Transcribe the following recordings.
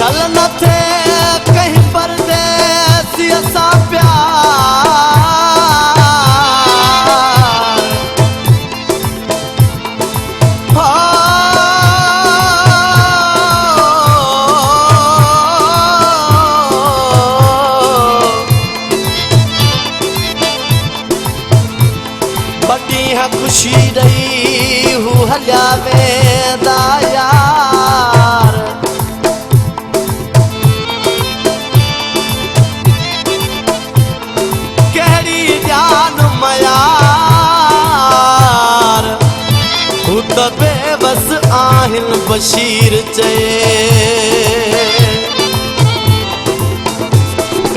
चल न थे कहीं परदेसी असा प्यार बड़ी है खुशी रही हूँ हल्या वेंदा यार कहड़ी ध्यान मयार हूँ तो बेबस आहिन बशीर चए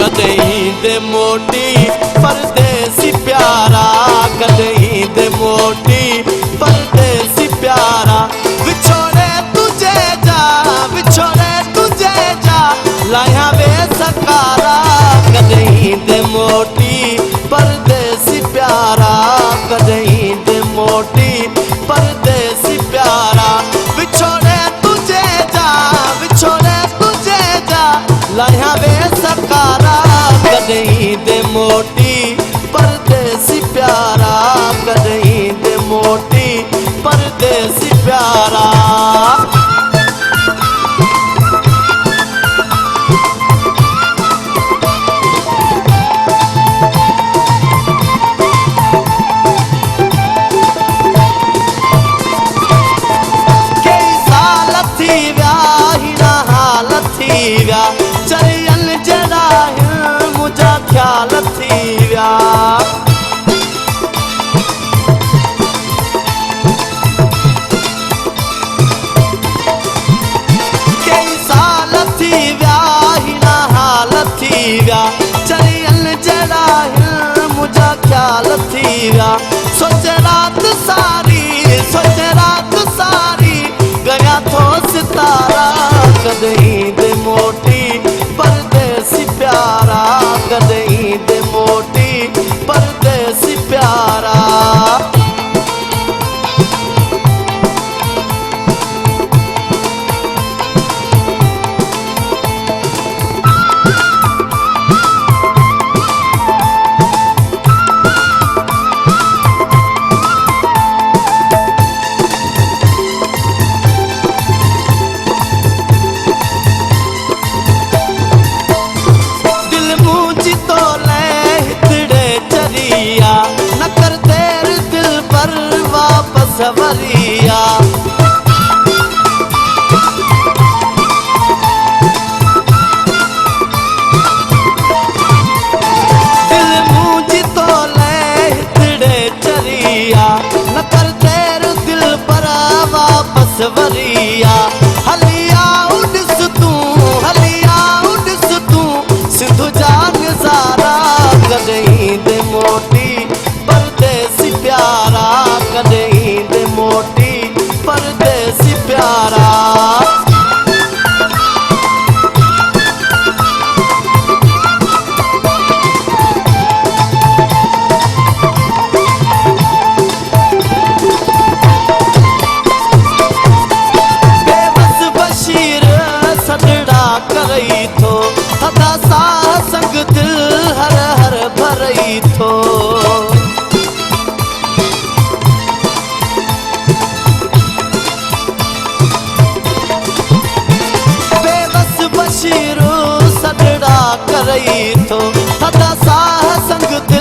कदहीं दे मोटी परदेसी प्यारा कदहीं दे मोटी परदेसी प्यारा विछोड़े तुझे जा लाया वे सकारा कदहीं दे मोटी परदेसी प्यारा कदहीं दे मोटी परदेसी प्यारा विछोड़े तुझे जा लाया वे सकारा कदहीं दे मोटी परदेसी प्यारा कदहीं दे मोटी परदेसी प्यारा कई साल थी व्या हिना हाल थी व्या चरियन जड़ा मुझा ख्याल थी व्या कई साल थी व्या हिना हाल थी व्या चरियन जड़ा मुझा ख्याल थी व्या सोच रात सारी गया थो सितारा कदहीं दे मोटी परदेसी प्यारा कदहीं दे मोटी परदेसी प्यारा न कर देर दिल पर वापस वरिया दिल मुझी तो ले हितड़े चरिया न कर देर दिल पर वापस वरिया हलिया उड़स तू सिंधु जान सारा कदहीं दे मोटी परदेसी प्यारा कदहीं दे मोटी परदेसी प्यारा बेबस बशीर सदड़ा करई थो थदा सा संग दिल हर हर भरई थो बेबस बशीर सदड़ा करई थो थदा सा संग दिल